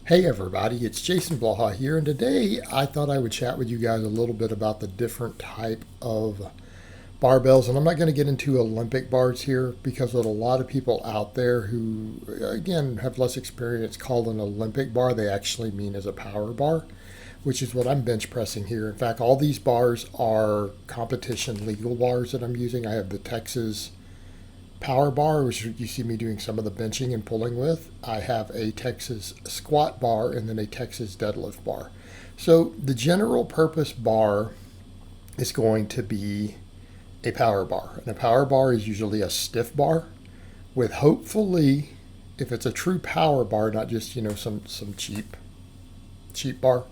Hey everybody, it's Jason Blaha here, and today I thought I would chat with you guys a little bit about the different type of barbells. And I'm not going to get into Olympic bars here because what a lot of people out there who, again, have less experience call an Olympic bar, they actually mean as a power bar, which is what I'm bench pressing here. In fact, all these bars are competition legal bars that I'm using. I have the Texas power bar, which you see me doing some of the benching and pulling with. I have a Texas squat bar and then a Texas deadlift bar. So the general purpose bar is going to be a power bar. And a power bar is usually a stiff bar with hopefully, if it's a true power bar, not just, some cheap bar.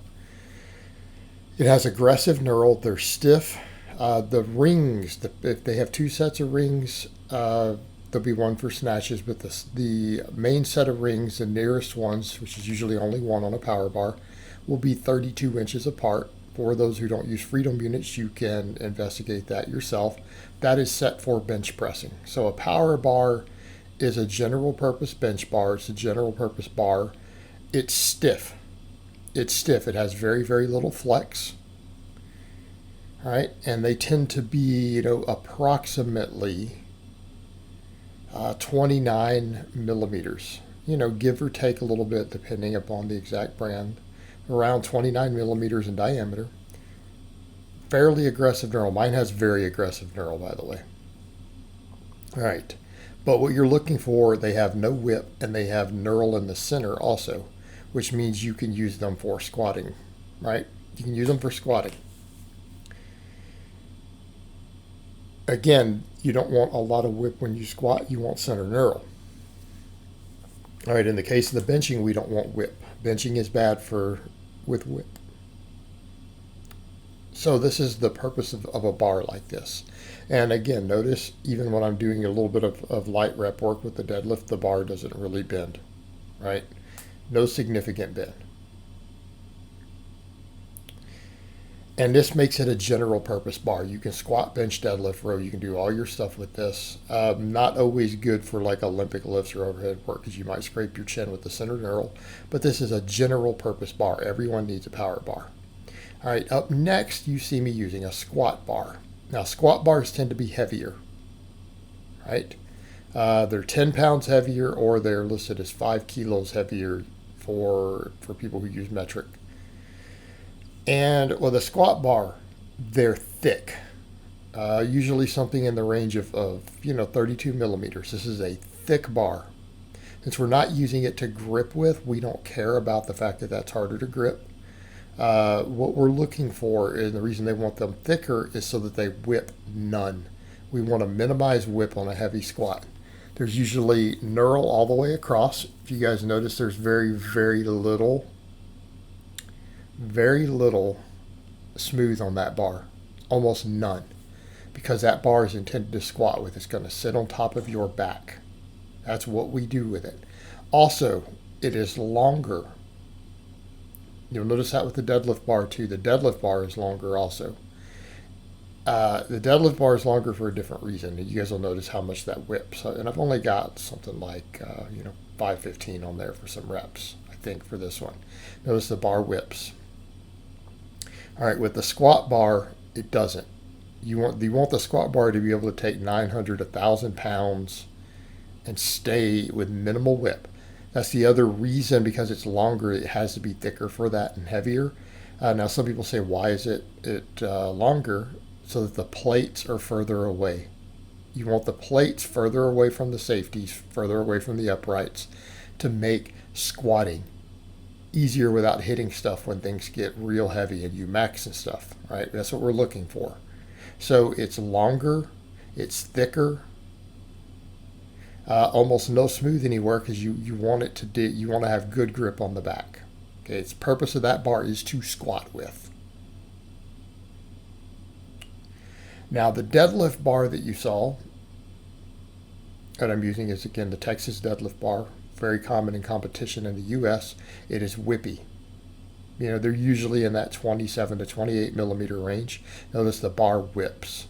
It has aggressive knurl. They're stiff. The rings, if they have two sets of rings, there'll be one for snatches, but the main set of rings, the nearest ones, which is usually only one on a power bar, will be 32 inches apart. For those who don't use freedom units, you can investigate that yourself. That is set for bench pressing. So a power bar is a general purpose bench bar. It's a general purpose bar. It's stiff. It's stiff. It has very, very little flex. All right, and they tend to be, approximately 29 millimeters. Give or take a little bit depending upon the exact brand. Around 29 millimeters in diameter. Fairly aggressive knurl. Mine has very aggressive knurl, by the way. All right, but what you're looking for, they have no whip and they have knurl in the center also, which means you can use them for squatting, right? You can use them for squatting. Again, you don't want a lot of whip when you squat. You want center knurl. All right, in the case of the benching, we don't want whip. Benching is bad with whip. So this is the purpose of a bar like this. And again, notice even when I'm doing a little bit of light rep work with the deadlift, the bar doesn't really bend, right? No significant bend. And this makes it a general purpose bar. You can squat, bench, deadlift, row. You can do all your stuff with this. Not always good for like Olympic lifts or overhead work because you might scrape your chin with the center knurl. But this is a general purpose bar. Everyone needs a power bar. All right, up next, you see me using a squat bar. Now, squat bars tend to be heavier, right? They're 10 pounds heavier or they're listed as 5 kilos heavier for people who use metric. And with a squat bar, they're thick, usually something in the range of 32 millimeters. This is a thick bar. Since we're not using it to grip with, we don't care about the fact that that's harder to grip. What we're looking for, and the reason they want them thicker, is so that they whip none. We want to minimize whip on a heavy squat. There's usually knurl all the way across. If you guys notice, there's very, very little smooth on that bar, almost none, because that bar is intended to squat with. It's going to sit on top of your back. That's what we do with it. Also, it is longer. You'll notice that with the deadlift bar too. The deadlift bar is longer also. The deadlift bar is longer for a different reason. You guys will notice how much that whips. And I've only got something like 515 on there for some reps, I think, for this one. Notice the bar whips. All right, with the squat bar, it doesn't. You want the squat bar to be able to take 900, 1,000 pounds and stay with minimal whip. That's the other reason, because it's longer, it has to be thicker for that and heavier. Now, some people say, why is it longer? So that the plates are further away. You want the plates further away from the safeties, further away from the uprights, to make squatting easier without hitting stuff when things get real heavy and you max and stuff, right? That's what we're looking for. So it's longer, it's thicker, almost no smooth anywhere because you want it to you want to have good grip on the back. Okay, its purpose of that bar is to squat with. Now the deadlift bar that you saw that I'm using is again the Texas deadlift bar. Very common in competition in the US. It is whippy. They're usually in that 27 to 28 millimeter range. Notice the bar whips.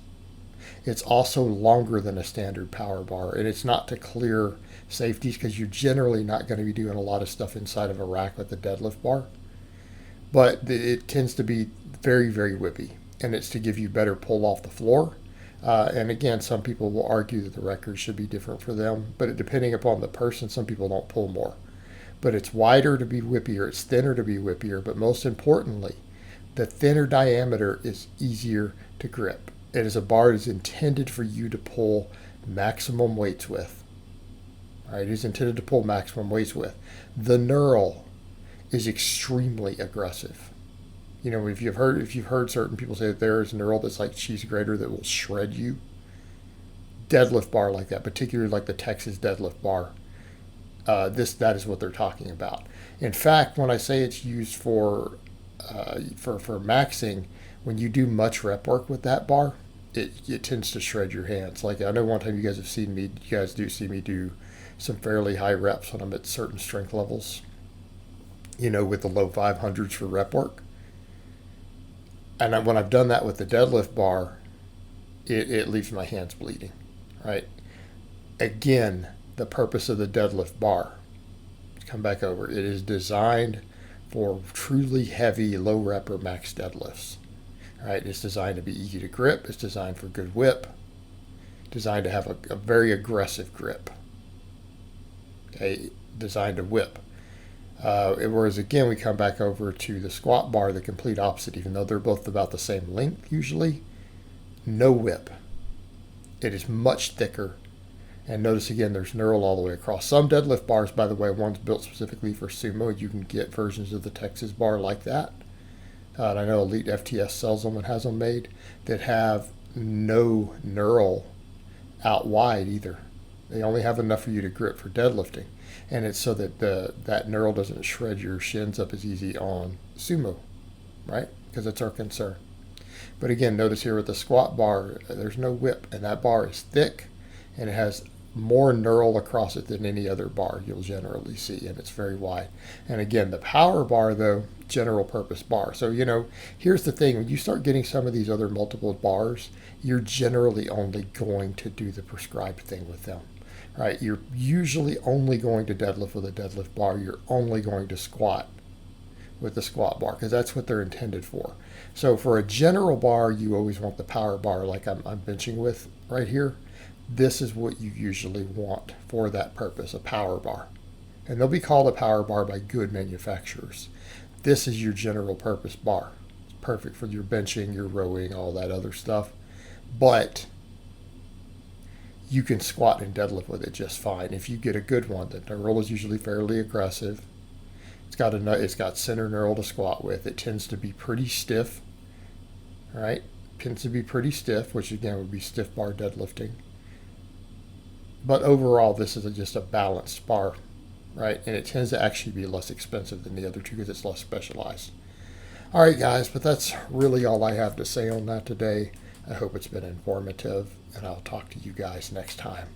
It's also longer than a standard power bar, and it's not to clear safeties because you're generally not going to be doing a lot of stuff inside of a rack with the deadlift bar. But it tends to be very, very whippy, and it's to give you better pull off the floor. And again, some people will argue that the record should be different for them, but depending upon the person, some people don't pull more. But it's wider to be whippier, it's thinner to be whippier, but most importantly, the thinner diameter is easier to grip. It is a bar that is intended for you to pull maximum weights with. All right, it is intended to pull maximum weights with. The knurl is extremely aggressive. You know, if you've heard certain people say that there is a knurl that's like cheese grater that will shred you. Deadlift bar like that, particularly like the Texas deadlift bar. That is what they're talking about. In fact, when I say it's used for maxing, when you do much rep work with that bar, it tends to shred your hands. Like I know one time you guys do see me do some fairly high reps when I'm at certain strength levels. You know, with the low 500s for rep work. And when I've done that with the deadlift bar, it leaves my hands bleeding, right? Again, the purpose of the deadlift bar, come back over, it is designed for truly heavy, low rep or max deadlifts, right? It's designed to be easy to grip. It's designed for good whip, designed to have a very aggressive grip, okay? Designed to whip. Whereas again, we come back over to the squat bar, the complete opposite, even though they're both about the same length usually. No whip. It is much thicker. And notice again, there's knurl all the way across. Some deadlift bars, by the way, one's built specifically for sumo. You can get versions of the Texas bar like that. And I know Elite FTS sells them and has them made that have no knurl out wide either. They only have enough for you to grip for deadlifting. And it's so that that knurl doesn't shred your shins up as easy on sumo, right? Because that's our concern. But again, notice here with the squat bar, there's no whip, and that bar is thick, and it has more knurl across it than any other bar you'll generally see, and it's very wide. And again, the power bar, though, general purpose bar. So, you know, here's the thing. When you start getting some of these other multiple bars, you're generally only going to do the prescribed thing with them. Right, you're usually only going to deadlift with a deadlift bar. You're only going to squat with the squat bar because that's what they're intended for. So for a general bar, you always want the power bar like I'm benching with right here. This is what you usually want for that purpose, a power bar. And they'll be called a power bar by good manufacturers. This is your general purpose bar. It's perfect for your benching, your rowing, all that other stuff. But you can squat and deadlift with it just fine if you get a good one. The knurl is usually fairly aggressive. It's got center knurl to squat with. It tends to be pretty stiff, right? Tends to be pretty stiff, which again would be stiff bar deadlifting. But overall, this is just a balanced bar, right? And it tends to actually be less expensive than the other two because it's less specialized. All right, guys, but that's really all I have to say on that today. I hope it's been informative, and I'll talk to you guys next time.